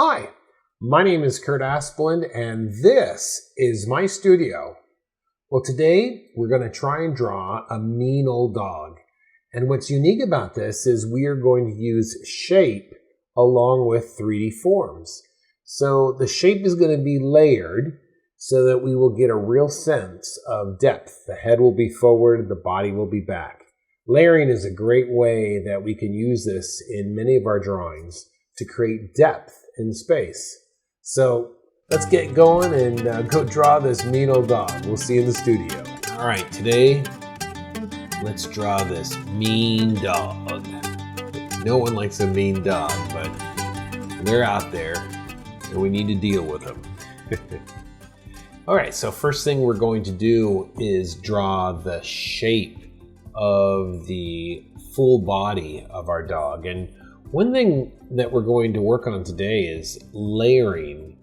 Hi, my name is Kurt Aspland and this is my studio. Well, today we're going to try and draw a mean old dog. And what's unique about this is we are going to use shape along with 3D forms. So the shape is going to be layered so that we will get a real sense of depth. The head will be forward, the body will be back. Layering is a great way that we can use this in many of our drawings to create depth in space. So let's get going and go draw this mean old dog. We'll see you in the studio. All right, today let's draw this mean dog. No one likes a mean dog, but they're out there and we need to deal with them. All right, so first thing we're going to do is draw the shape of the full body of our dog. And one thing that we're going to work on today is layering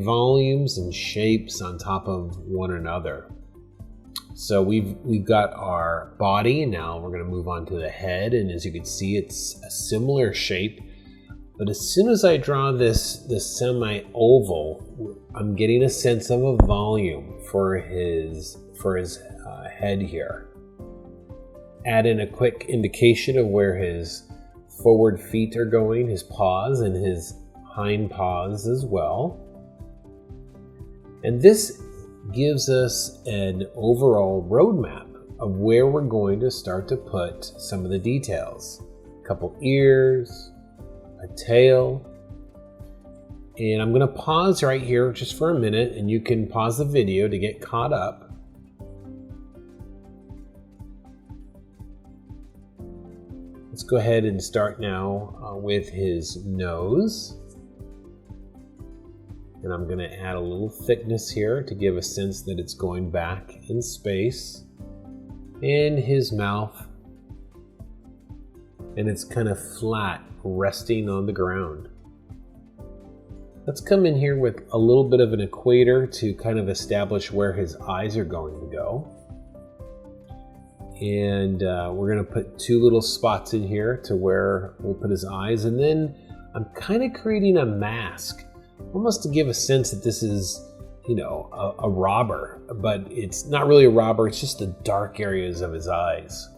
volumes and shapes on top of one another. So we've got our body. Now we're going to move on to the head, and as you can see, it's a similar shape. But as soon as I draw this semi-oval, I'm getting a sense of a volume for his head here. Add in a quick indication of where his forward feet are going, his paws, and his hind paws as well. And this gives us an overall roadmap of where we're going to start to put some of the details. A couple ears, a tail. And I'm going to pause right here just for a minute, and you can pause the video to get caught up. Let's go ahead and start now with his nose. And I'm going to add a little thickness here to give a sense that it's going back in space. And his mouth. And it's kind of flat, resting on the ground. Let's come in here with a little bit of an equator to kind of establish where his eyes are going to go. And we're going to put two little spots in here to where we'll put his eyes. And then I'm kind of creating a mask, almost to give a sense that this is, a robber. But it's not really a robber, it's just the dark areas of his eyes.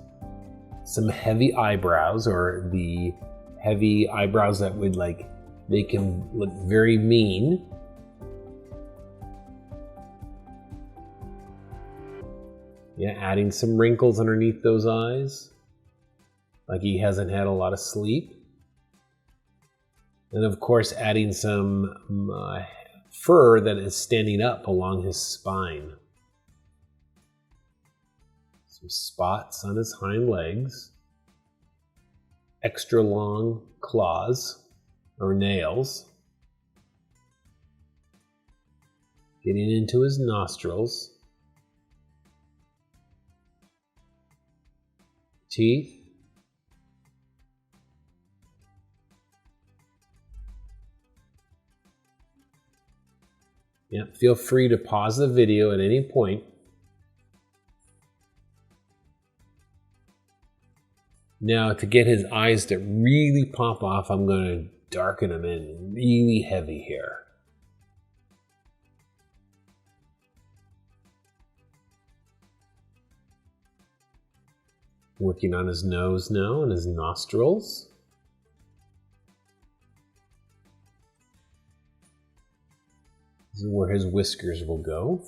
Some heavy eyebrows, or the heavy eyebrows that would make him look very mean. Yeah, adding some wrinkles underneath those eyes, like he hasn't had a lot of sleep. And of course, adding some fur that is standing up along his spine. Some spots on his hind legs. Extra long claws or nails. Getting into his nostrils. Teeth. Yeah, feel free to pause the video at any point. Now, to get his eyes to really pop off, I'm going to darken them in really heavy here. Working on his nose now and his nostrils. This is where his whiskers will go.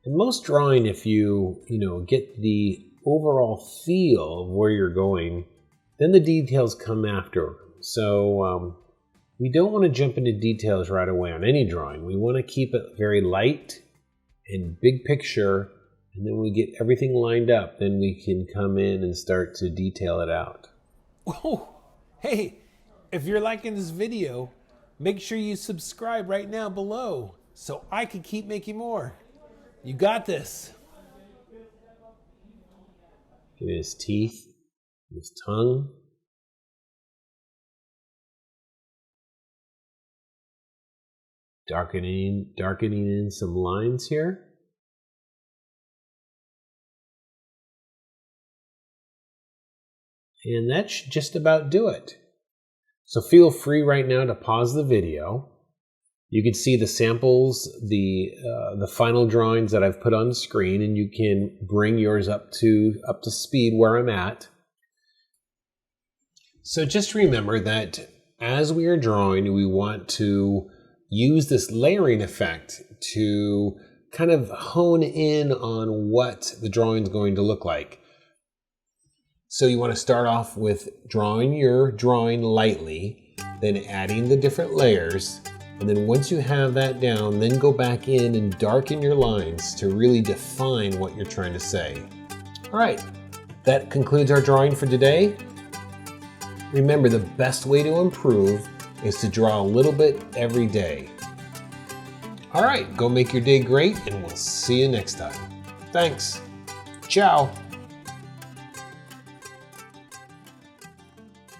In most drawing, if you get the overall feel of where you're going, then the details come after. So we don't want to jump into details right away on any drawing. We want to keep it very light and big picture. And then we get everything lined up, then we can come in and start to detail it out. Whoa! Hey, if you're liking this video, make sure you subscribe right now below so I can keep making more. You got this. Get his teeth, his tongue. Darkening in some lines here. And that should just about do it. So feel free right now to pause the video. You can see the samples, the final drawings that I've put on the screen, and you can bring yours up to speed where I'm at. So just remember that as we are drawing, we want to use this layering effect to kind of hone in on what the drawing is going to look like. So you want to start off with drawing your drawing lightly, then adding the different layers, and then once you have that down, then go back in and darken your lines to really define what you're trying to say. All right, that concludes our drawing for today. Remember, the best way to improve is to draw a little bit every day. All right, go make your day great, and we'll see you next time. Thanks. Ciao.